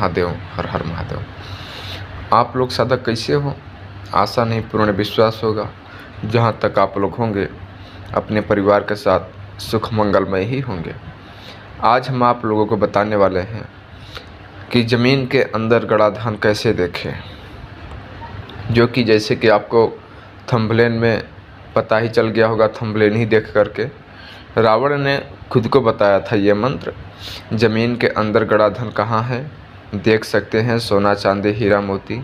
महादेव, हर हर महादेव। आप लोग साधक कैसे हो? आशा नहीं पूर्ण विश्वास होगा। जहाँ तक आप लोग होंगे अपने परिवार के साथ सुख मंगलमय ही होंगे। आज हम आप लोगों को बताने वाले हैं कि ज़मीन के अंदर गड़ा धन कैसे देखें, जो कि जैसे कि आपको थंबनेल में पता ही चल गया होगा। थंबनेल ही देख करके रावण ने खुद को बताया था ये मंत्र। ज़मीन के अंदर गड़ा धन कहाँ है? देख सकते हैं, सोना चांदी हीरा मोती,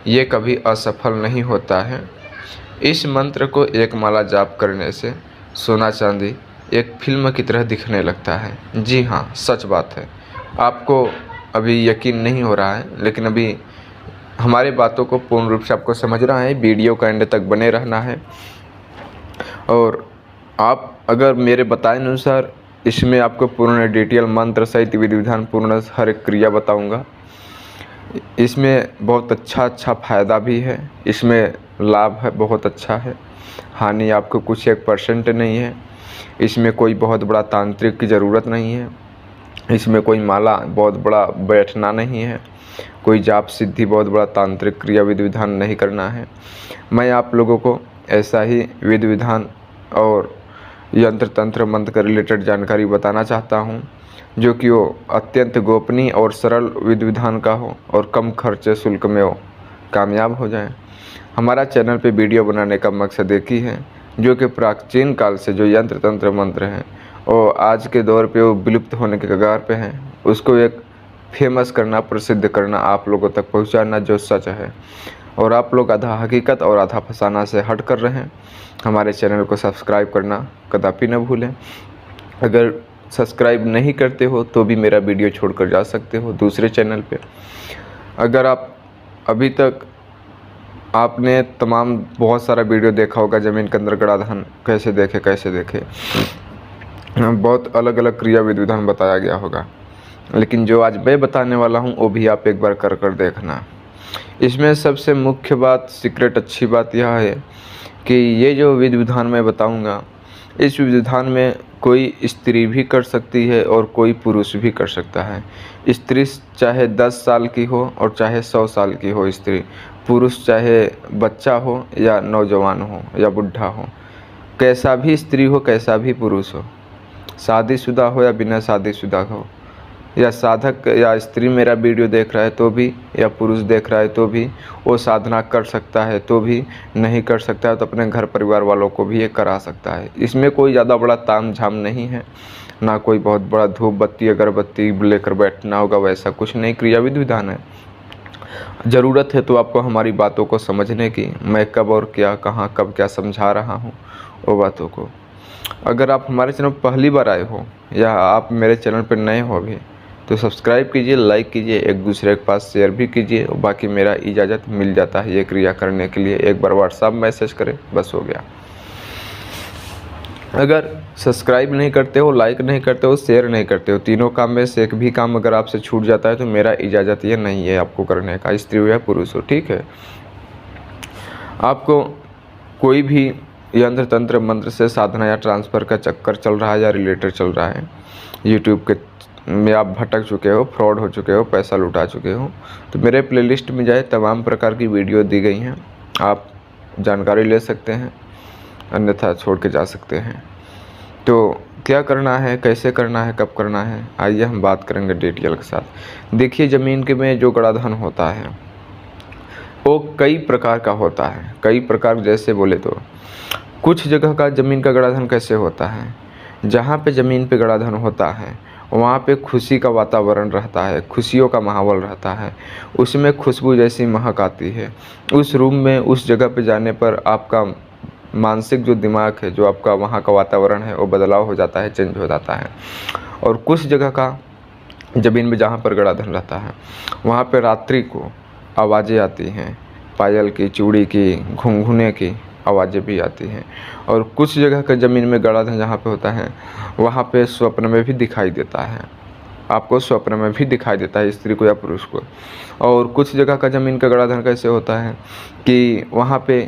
ये कभी असफल नहीं होता है। इस मंत्र को एक माला जाप करने से सोना चांदी एक फिल्म की तरह दिखने लगता है। जी हाँ, सच बात है। आपको अभी यकीन नहीं हो रहा है, लेकिन अभी हमारी बातों को पूर्ण रूप से आपको समझना है। वीडियो का एंड तक बने रहना है। और आप अगर मेरे बताए अनुसार इसमें आपको पूर्ण डिटेल मंत्र सहित विधि विधान पूर्ण हर एक क्रिया बताऊंगा। इसमें बहुत अच्छा फ़ायदा भी है, इसमें लाभ है, बहुत अच्छा है। हानि आपको कुछ 1% नहीं है। इसमें कोई बहुत बड़ा तांत्रिक की ज़रूरत नहीं है। इसमें कोई माला बहुत बड़ा बैठना नहीं है। कोई जाप सिद्धि बहुत बड़ा तांत्रिक क्रिया विधि विधान नहीं करना है। मैं आप लोगों को ऐसा ही विधि विधान और यंत्र तंत्र मंत्र के रिलेटेड जानकारी बताना चाहता हूँ, जो कि वो अत्यंत गोपनीय और सरल विधि विधान का हो और कम खर्चे शुल्क में हो, कामयाब हो जाए। हमारा चैनल पे वीडियो बनाने का मकसद एक ही है, जो कि प्राचीन काल से जो यंत्र तंत्र मंत्र हैं और आज के दौर पे वो विलुप्त होने के कगार पे हैं, उसको एक फेमस करना, प्रसिद्ध करना, आप लोगों तक पहुंचाना जो सच है। और आप लोग आधा हकीकत और आधा फसाना से हट कर रहे हैं। हमारे चैनल को सब्सक्राइब करना कदापि न भूलें। अगर सब्सक्राइब नहीं करते हो तो भी मेरा वीडियो छोड़कर जा सकते हो दूसरे चैनल पे। अगर आप अभी तक आपने तमाम बहुत सारा वीडियो देखा होगा, ज़मीन के अंदर गड़ा धन कैसे देखे, बहुत अलग अलग क्रिया विधि विधान बताया गया होगा। लेकिन जो आज मैं बताने वाला हूँ वो भी आप एक बार कर देखना। इसमें सबसे मुख्य बात, सीक्रेट अच्छी बात यह है कि ये जो विधि विधान मैं बताऊँगा, इस विधि विधान में कोई स्त्री भी कर सकती है और कोई पुरुष भी कर सकता है। स्त्री चाहे 10 साल की हो और चाहे 100 साल की हो स्त्री, पुरुष चाहे बच्चा हो या नौजवान हो या बुढ़ा हो, कैसा भी स्त्री हो, कैसा भी पुरुष हो, शादीशुदा हो या बिना शादीशुदा हो, या साधक या स्त्री मेरा वीडियो देख रहा है तो भी, या पुरुष देख रहा है तो भी, वो साधना कर सकता है तो भी, नहीं कर सकता है तो अपने घर परिवार वालों को भी ये करा सकता है। इसमें कोई ज़्यादा बड़ा ताम झाम नहीं है, ना कोई बहुत बड़ा धूप बत्ती अगरबत्ती लेकर बैठना होगा, वैसा कुछ नहीं। क्रिया विधि विधान है। ज़रूरत है तो आपको हमारी बातों को समझने की, मैं कब और क्या, कहाँ, कब क्या समझा रहा हूँ वो बातों को। अगर आप हमारे चैनल पर पहली बार आए हो या आप मेरे चैनल पर नए हो अभी, तो सब्सक्राइब कीजिए, लाइक कीजिए, एक दूसरे के पास शेयर भी कीजिए। और बाकी मेरा इजाज़त मिल जाता है ये क्रिया करने के लिए। एक बार व्हाट्सएप मैसेज करें, बस हो गया। अगर सब्सक्राइब नहीं करते हो, लाइक नहीं करते हो, शेयर नहीं करते हो, तीनों काम में से एक भी काम अगर आपसे छूट जाता है तो मेरा इजाज़त ये नहीं है आपको करने का, स्त्री हो या पुरुष हो, ठीक है। आपको कोई भी यंत्र तंत्र मंत्र से साधना या ट्रांसफ़र का चक्कर चल रहा है या रिलेटेड चल रहा है, यूट्यूब के में आप भटक चुके हो, फ्रॉड हो चुके हो, पैसा लुटा चुके हो, तो मेरे प्लेलिस्ट में जाए, तमाम प्रकार की वीडियो दी गई हैं, आप जानकारी ले सकते हैं, अन्यथा छोड़ के जा सकते हैं। तो क्या करना है, कैसे करना है, कब करना है, आइए हम बात करेंगे डिटेल के साथ। देखिए, ज़मीन के में जो गड़ा धन होता है वो कई प्रकार का होता है। कई प्रकार जैसे बोले तो कुछ जगह का ज़मीन का गड़ा धन कैसे होता है, जहाँ पे ज़मीन पे गड़ा धन होता है वहाँ पे खुशी का वातावरण रहता है, खुशियों का माहौल रहता है, उसमें खुशबू जैसी महक आती है। उस रूम में, उस जगह पे जाने पर आपका मानसिक जो दिमाग है, जो आपका वहाँ का वातावरण है, वो बदलाव हो जाता है, चेंज हो जाता है। और कुछ जगह का ज़मीन में जहाँ पर गड़ा धन रहता है वहाँ पे रात्रि को आवाज़ें आती हैं, पायल की, चूड़ी की, घुंघुने की आवाज़ें भी आती हैं। और कुछ जगह का ज़मीन में गड़ा धन जहाँ पे होता है वहाँ पे स्वप्न में भी दिखाई देता है, आपको स्वप्न में भी दिखाई देता है, स्त्री को या पुरुष को। और कुछ जगह का ज़मीन का गड़ा धन कैसे होता है कि वहाँ पे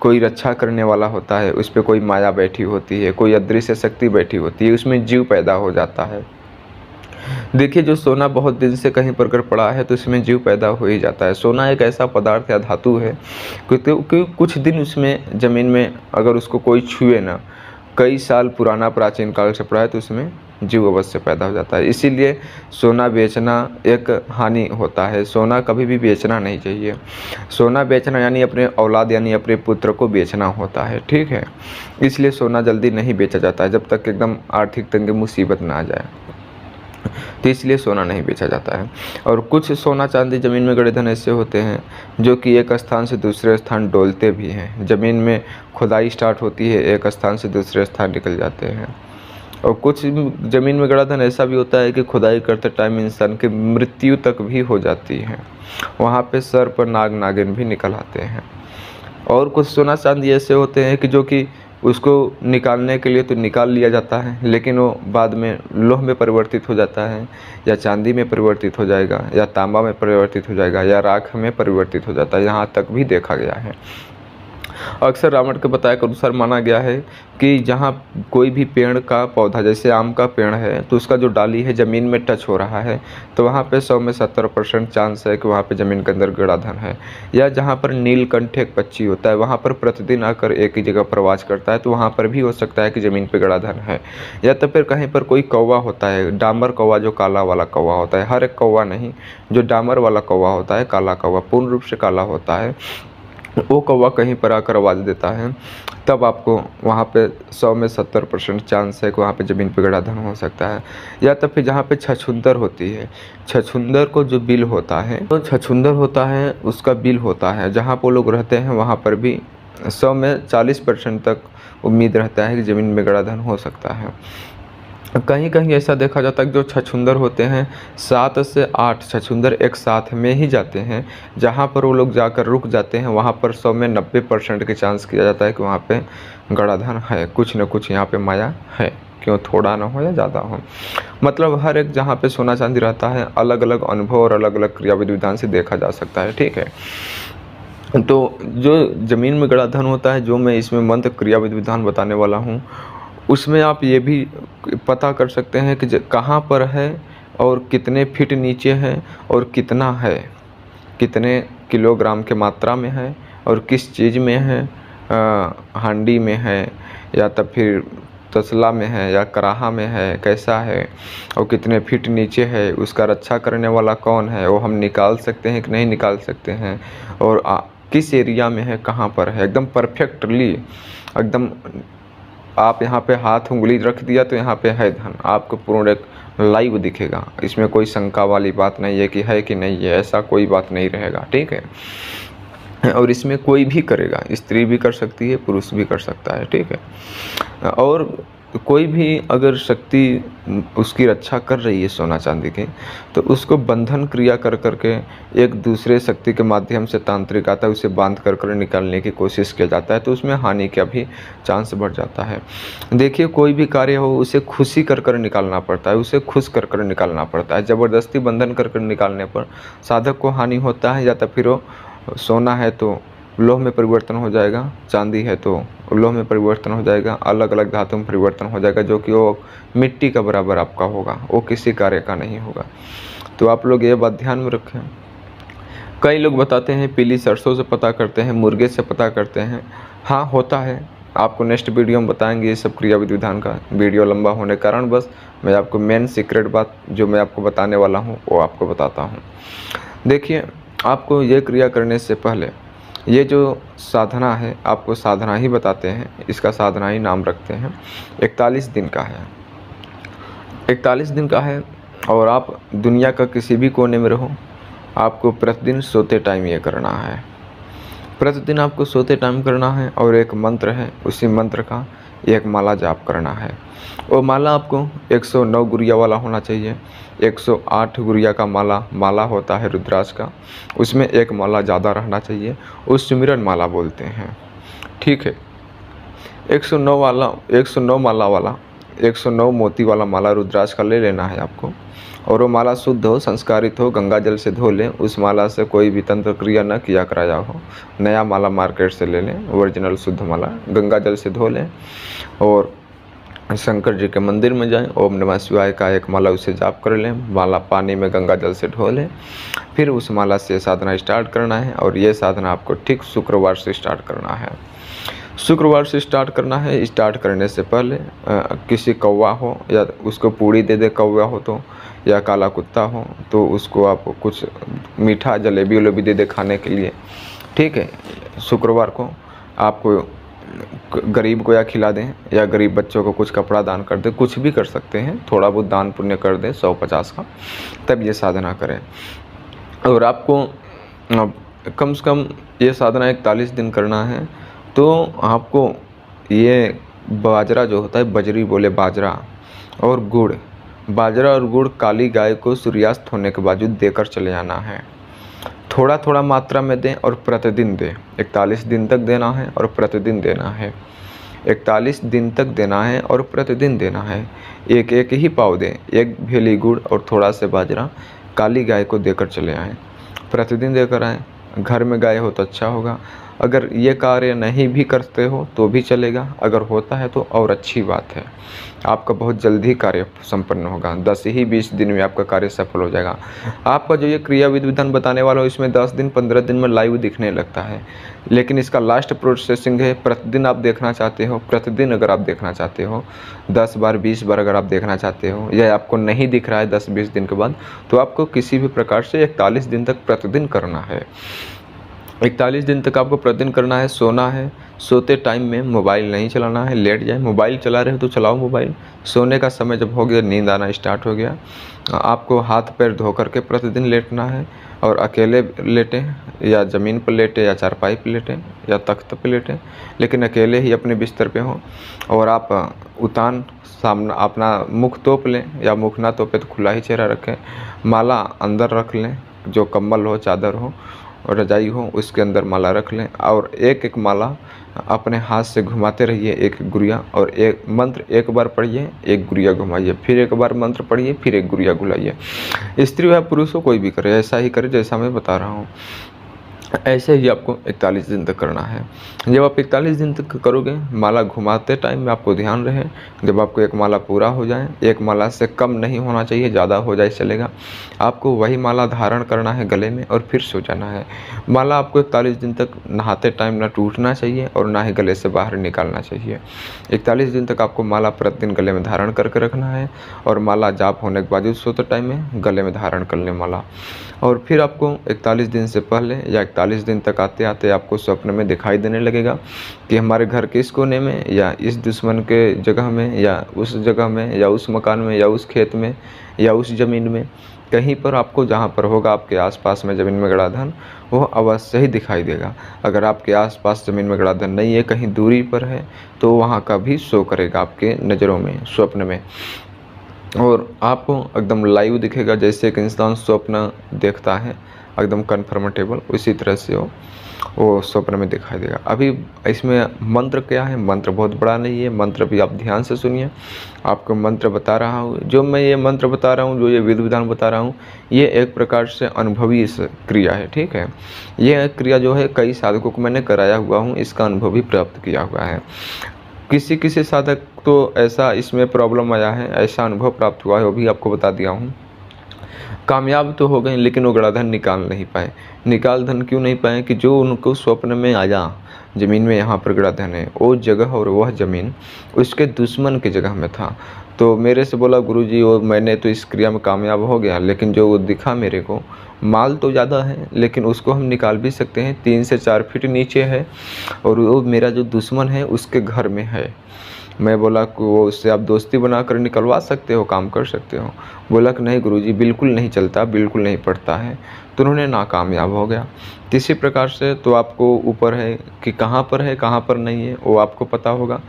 कोई रक्षा करने वाला होता है, उस पर कोई माया बैठी होती है, कोई अदृश्य शक्ति बैठी होती है, उसमें जीव पैदा हो जाता है। देखिए, जो सोना बहुत दिन से कहीं पर अगर पड़ा है तो उसमें जीव पैदा हो ही जाता है। सोना एक ऐसा पदार्थ या धातु है क्योंकि कुछ दिन उसमें ज़मीन में अगर उसको कोई छुए ना, कई साल पुराना प्राचीन काल से पड़ा है तो उसमें जीव अवश्य पैदा हो जाता है। इसीलिए सोना बेचना एक हानि होता है। सोना कभी भी बेचना नहीं चाहिए। सोना बेचना यानी अपने औलाद यानी अपने पुत्र को बेचना होता है, ठीक है। इसलिए सोना जल्दी नहीं बेचा जाता है जब तक एकदम आर्थिक तंगी मुसीबत ना आ जाए, तो इसलिए सोना नहीं बेचा जाता है। और कुछ सोना चांदी ज़मीन में गड़े धन ऐसे होते हैं जो कि एक स्थान से दूसरे स्थान डोलते भी हैं। ज़मीन में खुदाई स्टार्ट होती है, एक स्थान से दूसरे स्थान निकल जाते हैं। और कुछ ज़मीन में गड़ा धन ऐसा भी होता है कि खुदाई करते टाइम इंसान की मृत्यु तक भी हो जाती है। वहाँ पे सर पर नाग नागिन भी निकल आते हैं। और कुछ सोना चांदी ऐसे होते हैं कि जो कि उसको निकालने के लिए तो निकाल लिया जाता है, लेकिन वो बाद में लोह में परिवर्तित हो जाता है, या चांदी में परिवर्तित हो जाएगा, या तांबा में परिवर्तित हो जाएगा, या राख में परिवर्तित हो जाता है। यहाँ तक भी देखा गया है। अक्सर रावण के बताए के अनुसार माना गया है कि जहाँ कोई भी पेड़ का पौधा, जैसे आम का पेड़ है, तो उसका जो डाली है ज़मीन में टच हो रहा है, तो वहाँ पे 100 में 70% चांस है कि वहाँ पे ज़मीन के अंदर गड़ा धन है। या जहाँ पर नीलकंठ एक पक्षी होता है, वहाँ पर प्रतिदिन आकर एक ही जगह प्रवास करता है, तो वहाँ पर भी हो सकता है कि ज़मीन पर गड़ा धन है। या तो फिर कहीं पर कोई कौवा होता है, डामर कौवा, जो काला वाला कौवा होता है, हर एक कौवा नहीं, जो डामर वाला कौवा होता है, काला कौवा, पूर्ण रूप से काला होता है, वो कौवा कहीं पर आकर आवाज़ देता है, तब आपको वहाँ पे 100 में 70% चांस है कि वहाँ पे ज़मीन पे गड़ा धन हो सकता है। या तो फिर जहाँ पे छछूंदर होती है, छछूंदर को जो बिल होता है, तो छछूंदर होता है उसका बिल होता है, जहाँ पर लोग रहते हैं वहाँ पर भी 100 में 40% तक उम्मीद रहता है कि ज़मीन में गड़ा धन हो सकता है। कहीं कहीं ऐसा देखा जाता है कि जो छछूंदर होते हैं 7 से 8 छछूंदर एक साथ में ही जाते हैं, जहाँ पर वो लोग जाकर रुक जाते हैं वहाँ पर 100 में 90% के चांस किया जाता है कि वहाँ पे गड़ा धन है, कुछ न कुछ यहाँ पे माया है, क्यों थोड़ा ना हो या ज़्यादा हो। मतलब हर एक जहाँ पे सोना चांदी रहता है अलग अलग अनुभव और अलग अलग क्रिया विधि विधान से देखा जा सकता है, ठीक है। तो जो ज़मीन में गड़ा धन होता है, जो मैं इसमें मंत्र क्रिया विधि विधान बताने वाला हूँ, उसमें आप ये भी पता कर सकते हैं कि कहाँ पर है और कितने फीट नीचे है और कितना है, कितने किलोग्राम के मात्रा में है और किस चीज़ में है, हांडी में है या तब फिर तसला में है या कराहा में है, कैसा है और कितने फीट नीचे है, उसका रक्षा करने वाला कौन है, वो हम निकाल सकते हैं कि नहीं निकाल सकते हैं, और किस एरिया में है, कहाँ पर है, एकदम परफेक्टली एकदम आप यहाँ पे हाथ उंगली रख दिया तो यहाँ पे है धन, आपको पूर्ण एक लाइव दिखेगा। इसमें कोई शंका वाली बात नहीं है कि है कि नहीं है, ऐसा कोई बात नहीं रहेगा, ठीक है। और इसमें कोई भी करेगा, स्त्री भी कर सकती है, पुरुष भी कर सकता है, ठीक है। और कोई भी अगर शक्ति उसकी रक्षा कर रही है सोना चांदी की, तो उसको बंधन क्रिया कर करके एक दूसरे शक्ति के माध्यम से तांत्रिक आता है, उसे बांध कर कर निकालने की कोशिश किया जाता है, तो उसमें हानि का भी चांस बढ़ जाता है। देखिए, कोई भी कार्य हो उसे खुशी कर कर निकालना पड़ता है, उसे खुश कर कर निकालना पड़ता है। ज़बरदस्ती बंधन कर कर निकालने पर साधक को हानि होता है, या तो फिर वो सोना है तो लोह में परिवर्तन हो जाएगा, चांदी है तो लोह में परिवर्तन हो जाएगा, अलग अलग धातु में परिवर्तन हो जाएगा, जो कि वो मिट्टी का बराबर आपका होगा, वो किसी कार्य का नहीं होगा। तो आप लोग ये बात ध्यान में रखें। कई लोग बताते हैं पीली सरसों से पता करते हैं, मुर्गे से पता करते हैं। हाँ, होता है, आपको नेक्स्ट वीडियो में बताएंगे ये सब क्रिया विधि विधान का। वीडियो लंबा होने के कारण बस मैं आपको मेन सीक्रेट बात जो मैं आपको बताने वाला हूँ वो आपको बताता हूँ। देखिए, आपको ये क्रिया करने से पहले ये जो साधना है, आपको साधना ही बताते हैं, इसका साधना ही नाम रखते हैं। 41 दिन का है, 41 दिन का है, और आप दुनिया का किसी भी कोने में रहो, आपको प्रतिदिन सोते टाइम ये करना है। प्रतिदिन आपको सोते टाइम करना है, और एक मंत्र है, उसी मंत्र का एक माला जाप करना है। वो माला आपको 109 गुरिया वाला होना चाहिए। 108 गुरिया का माला होता है रुद्राक्ष का, उसमें एक माला ज़्यादा रहना चाहिए, उस सुमिरन माला बोलते हैं, ठीक है। 109 माला वाला 109 मोती वाला माला रुद्राक्ष का ले लेना है आपको, और वो माला शुद्ध हो, संस्कारित हो, गंगा जल से धो लें। उस माला से कोई भी तंत्र क्रिया न किया कराया हो, नया माला मार्केट से ले लें, ओरिजिनल शुद्ध माला, गंगा जल से धो लें। और शंकर जी के मंदिर में जाएं, ओम नमः शिवाय का एक माला उसे जाप कर लें, माला पानी में गंगा जल से धो लें, फिर उस माला से साधना स्टार्ट करना है। और ये साधना आपको ठीक शुक्रवार से स्टार्ट करना है। शुक्रवार से स्टार्ट करना है। स्टार्ट करने से पहले किसी कौवा हो या उसको पूड़ी दे दे, कौवा हो तो, या काला कुत्ता हो तो उसको आप कुछ मीठा जलेबी वलेबी दे दे खाने के लिए, ठीक है। शुक्रवार को आपको गरीब को या खिला दें, या गरीब बच्चों को कुछ कपड़ा दान कर दें, कुछ भी कर सकते हैं, थोड़ा बहुत दान पुण्य कर दें 100-50 का, तब ये साधना करें। और आपको कम से कम ये साधना 41 दिन करना है। तो आपको ये बाजरा जो होता है, बजरी बोले बाजरा, और गुड़, बाजरा और गुड़ काली गाय को सूर्यास्त होने के बावजूद देकर चले आना है। थोड़ा थोड़ा मात्रा में दें और प्रतिदिन दें। 41 दिन तक देना है और प्रतिदिन देना है। 41 दिन तक देना है और प्रतिदिन देना है। एक एक ही पाव दें, एक भेली गुड़ और थोड़ा सा बाजरा काली गाय को देकर चले आएँ। प्रतिदिन देकर आएँ। घर में गाय हो तो अच्छा होगा। अगर ये कार्य नहीं भी करते हो तो भी चलेगा, अगर होता है तो और अच्छी बात है। आपका बहुत जल्दी कार्य संपन्न होगा। 10 ही 20 दिन में आपका कार्य सफल हो जाएगा। आपका जो ये क्रिया विधि विधान बताने वाला हूँ, इसमें 10 दिन 15 दिन में लाइव दिखने लगता है, लेकिन इसका लास्ट प्रोसेसिंग है। प्रतिदिन आप देखना चाहते हो, प्रतिदिन अगर आप देखना चाहते हो, 10 बार 20 बार अगर आप देखना चाहते हो, या आपको नहीं दिख रहा है 10-20 दिन के बाद, तो आपको किसी भी प्रकार से 41 दिन तक प्रतिदिन करना है। 41 दिन तक आपको प्रतिदिन करना है। सोना है, सोते टाइम में मोबाइल नहीं चलाना है, लेट जाए। मोबाइल चला रहे हो तो चलाओ मोबाइल। सोने का समय जब हो गया, नींद आना स्टार्ट हो गया, आपको हाथ पैर धो करके प्रतिदिन लेटना है। और अकेले लेटें, या ज़मीन पर लेटें, या चारपाई पर लेटें, या तख्त पर लेटें, लेकिन अकेले ही अपने बिस्तर पे हो। और आप उतान सामना अपना मुख तोप लें, या मुख ना तोपे तो खुला ही चेहरा रखें। माला अंदर रख लें, जो कंबल हो, चादर हो और रजाई हो, उसके अंदर माला रख लें। और एक एक माला अपने हाथ से घुमाते रहिए, एक गुड़िया, और एक मंत्र एक बार पढ़िए, एक गुड़िया घुमाइए, फिर एक बार मंत्र पढ़िए, फिर एक गुड़िया घुमाइए। स्त्री या पुरुष हो, कोई भी करे, ऐसा ही करे जैसा मैं बता रहा हूँ। ऐसे ही आपको 41 दिन तक करना है। जब आप 41 दिन तक करोगे, माला घुमाते टाइम में आपको ध्यान रहे, जब आपको एक माला पूरा हो जाए, एक माला से कम नहीं होना चाहिए, ज़्यादा हो जाए चलेगा, आपको वही माला धारण करना है गले में और फिर सो जाना है। माला आपको 41 दिन तक नहाते टाइम ना टूटना चाहिए और ना ही गले से बाहर निकालना चाहिए। 41 दिन तक आपको माला प्रतिदिन गले में धारण करके रखना है, और माला जाप होने के बाद सोते टाइम में गले में धारण कर लें माला। और फिर आपको 41 दिन से पहले या 41 दिन तक आते आते आपको स्वप्न में दिखाई देने लगेगा कि हमारे घर के इस कोने में, या इस दुश्मन के जगह में, या उस जगह में, या उस मकान में, या उस खेत में, या उस ज़मीन में, कहीं पर आपको जहाँ पर होगा आपके आसपास में ज़मीन में गड़ा धन, वो अवश्य ही दिखाई देगा। अगर आपके आसपास ज़मीन में गड़ा धन नहीं है, कहीं दूरी पर है, तो वहाँ का भी शो करेगा आपके नज़रों में, स्वप्न में। और आपको एकदम लाइव दिखेगा, जैसे एक इंसान स्वप्न देखता है एकदम कन्फर्मेटेबल, उसी तरह से वो स्वप्न में दिखाई देगा। अभी इसमें मंत्र क्या है, मंत्र बहुत बड़ा नहीं है, मंत्र भी आप ध्यान से सुनिए। आपको मंत्र बता रहा हूँ, जो मैं ये मंत्र बता रहा हूँ, जो ये विधि विधान बता रहा हूँ, ये एक प्रकार से अनुभवी क्रिया है, ठीक है। ये क्रिया जो है कई साधकों को मैंने कराया हुआ हूँ, इसका अनुभव भी प्राप्त किया हुआ है। किसी किसी साधक तो ऐसा इसमें प्रॉब्लम आया है, ऐसा अनुभव प्राप्त हुआ है, वो भी आपको बता दिया हूँ। कामयाब तो हो गए, लेकिन वो गड़ा धन निकाल नहीं पाए। निकाल धन क्यों नहीं पाए कि जो उनको स्वप्न में आया, ज़मीन में यहाँ पर गड़ा धन है, वो जगह और वह ज़मीन उसके दुश्मन की जगह में था। तो मेरे से बोला, गुरुजी वो मैंने तो इस क्रिया में कामयाब हो गया, लेकिन जो वो दिखा मेरे को, माल तो ज़्यादा है, लेकिन उसको हम निकाल भी सकते हैं, 3 से 4 फीट नीचे है, और वो मेरा जो दुश्मन है उसके घर में है। मैं बोला कि वो उससे आप दोस्ती बना कर निकलवा सकते हो, काम कर सकते हो। बोला कि नहीं गुरुजी, बिल्कुल नहीं चलता, बिल्कुल नहीं पड़ता है। तो उन्होंने नाकामयाब हो गया। इसी प्रकार से तो आपको ऊपर है कि कहाँ पर है, कहाँ पर नहीं है, वो आपको पता होगा,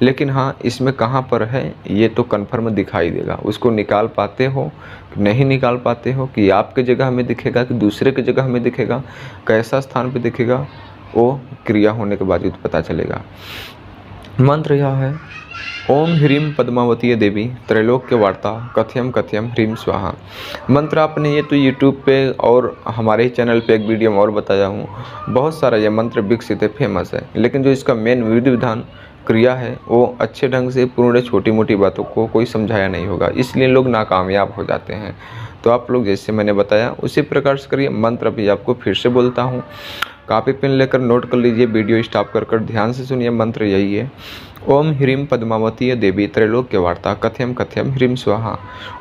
लेकिन हाँ, इसमें कहाँ पर है ये तो कन्फर्म दिखाई देगा। उसको निकाल पाते हो कि नहीं निकाल पाते हो, कि आपके जगह में दिखेगा कि दूसरे की जगह में दिखेगा, कैसा स्थान पर दिखेगा, वो क्रिया होने के बावजूद पता चलेगा। मंत्र यह है, ओम ह्रीम पद्मावती देवी त्रैलोक्य वार्ता कथयम कथयम ह्रीम स्वाहा। मंत्र आपने ये तो यूट्यूब पे और हमारे ही चैनल पे एक वीडियो में और बताया हूँ। बहुत सारा ये मंत्र विकसित है, फेमस है, लेकिन जो इसका मेन विधि विधान क्रिया है वो अच्छे ढंग से पूर्ण छोटी मोटी बातों को कोई समझाया नहीं होगा, इसलिए लोग नाकामयाब हो जाते हैं। तो आप लोग जैसे मैंने बताया उसी प्रकार से करिए। मंत्र अभी आपको फिर से बोलता हूँ, कॉपी पेन लेकर नोट कर लीजिए, वीडियो स्टॉप कर ध्यान से सुनिए। मंत्र यही है, ओम ह्रीं पद्मावती देवी त्रैलोक्य वार्ता कथयम कथयम ह्रीं स्वाहा।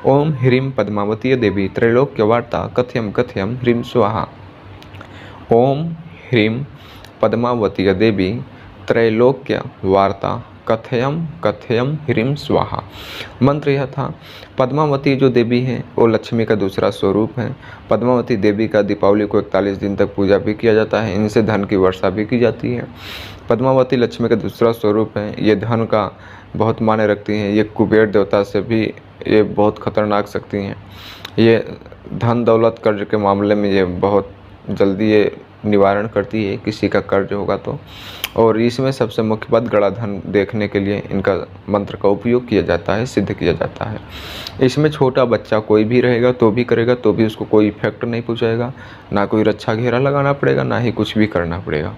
ओम ह्रीं पद्मावती देवी त्रैलोक्य वार्ता कथयम कथयम ह्रीं स्वाहा। ओम ह्रीं पद्मावती देवी त्रैलोक्य वार्ता कथयम कथयम ह्रीं स्वाहा। मंत्र यह था। पद्मावती जो देवी हैं वो लक्ष्मी का दूसरा स्वरूप है। पद्मावती देवी का दीपावली को 41 दिन तक पूजा भी किया जाता है, इनसे धन की वर्षा भी की जाती है। पद्मावती लक्ष्मी का दूसरा स्वरूप है, ये धन का बहुत माने रखती हैं, ये कुबेर देवता से भी ये बहुत खतरनाक शक्ति हैं। ये धन दौलत कर्ज के मामले में ये बहुत जल्दी ये निवारण करती है किसी का कर्ज होगा तो। और इसमें सबसे मुख्य बात, गड़ा धन देखने के लिए इनका मंत्र का उपयोग किया जाता है, सिद्ध किया जाता है। इसमें छोटा बच्चा कोई भी रहेगा तो भी करेगा तो भी उसको कोई इफेक्ट नहीं पहुंचाएगा, ना कोई रक्षा घेरा लगाना पड़ेगा, ना ही कुछ भी करना पड़ेगा।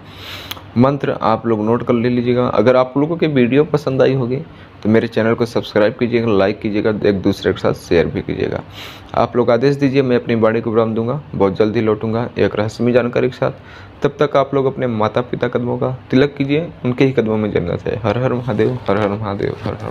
मंत्र आप लोग नोट कर ले लीजिएगा। अगर आप लोगों की वीडियो पसंद आई होगी तो मेरे चैनल को सब्सक्राइब कीजिएगा, लाइक कीजिएगा, एक दूसरे के साथ शेयर भी कीजिएगा। आप लोग आदेश दीजिए, मैं अपनी बाड़ी को विराम दूंगा, बहुत जल्दी लौटूंगा एक रहस्यमय जानकारी के साथ। तब तक आप लोग अपने माता पिता कदमों का तिलक कीजिए, उनके ही कदमों में जन्नत है। हर हर महादेव, हर हर महादेव, हर हर।